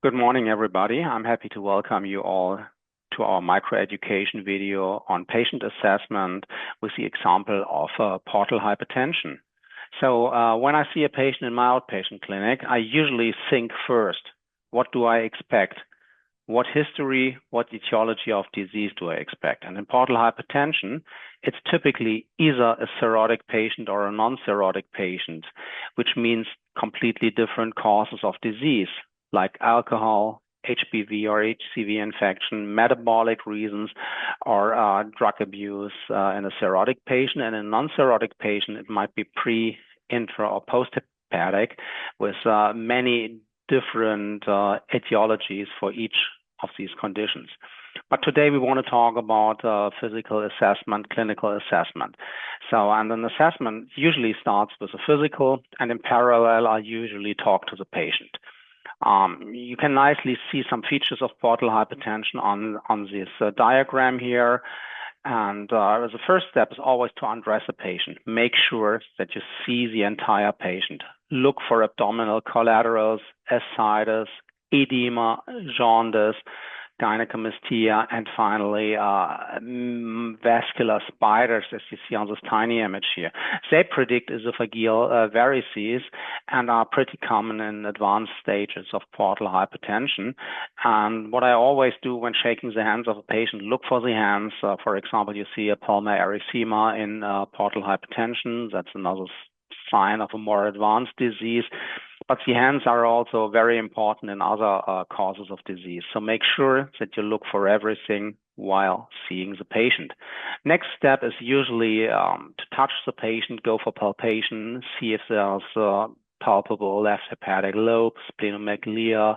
Good morning, everybody. I'm happy to welcome you all to our microeducation video on patient assessment with the example of portal hypertension. So when I see a patient in my outpatient clinic, I usually think first, what do I expect? What history, what etiology of disease do I expect? And in portal hypertension, it's typically either a cirrhotic patient or a non-cirrhotic patient, which means completely different causes of disease, like alcohol, HBV or HCV infection, metabolic reasons, or drug abuse in a cirrhotic patient. And in a non-cirrhotic patient, it might be pre, intra, or post-hepatic with many different etiologies for each of these conditions. But today we want to talk about physical assessment, clinical assessment. And an assessment usually starts with a physical, and in parallel, I usually talk to the patient. You can nicely see some features of portal hypertension on this diagram here. And the first step is always to undress a patient. Make sure that you see the entire patient. Look for abdominal collaterals, ascites, edema, jaundice, gynecomastia, and finally vascular spiders, as you see on this tiny image here. They predict esophageal varices and are pretty common in advanced stages of portal hypertension. And what I always do when shaking the hands of a patient, look for the hands. For example, you see a pulmonary erythema in portal hypertension. That's another sign of a more advanced disease. But the hands are also very important in other causes of disease. So make sure that you look for everything while seeing the patient. Next step is usually to touch the patient, go for palpation, see if there's palpable left hepatic lobe, splenomegalia,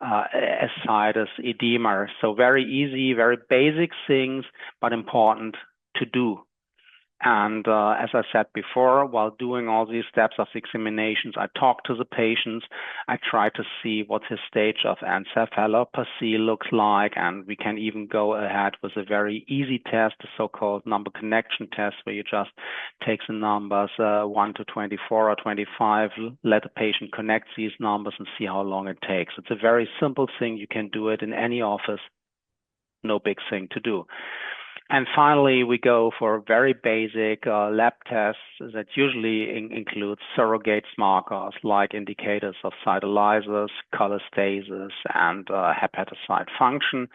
ascites, edema. So very easy, very basic things, but important to do. And as I said before, while doing all these steps of examinations, I talk to the patients. I try to see what his stage of encephalopathy looks like. And we can even go ahead with a very easy test, the so-called number connection test, where you just take the numbers 1 to 24 or 25, let the patient connect these numbers and see how long it takes. It's a very simple thing. You can do it in any office. No big thing to do. And finally, we go for very basic lab tests that usually include surrogate markers like indicators of cytolysis, cholestasis, and hepatocyte function.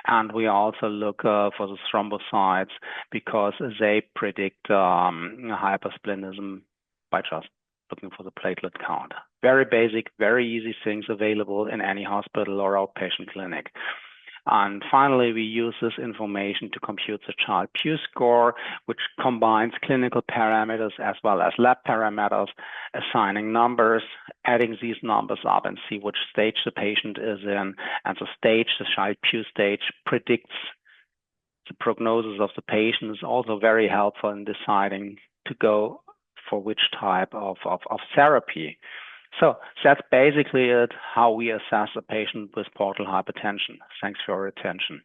And we also look for the thrombocytes because they predict hypersplenism by just looking for the platelet count. Very basic, very easy things available in any hospital or outpatient clinic. And finally, we use this information to compute the Child-Pugh score, which combines clinical parameters as well as lab parameters, assigning numbers, adding these numbers up, and see which stage the patient is in. And the stage, the Child-Pugh stage, predicts the prognosis of the patient. Is also very helpful in deciding to go for which type of therapy. So that's basically it, how we assess a patient with portal hypertension. Thanks for your attention.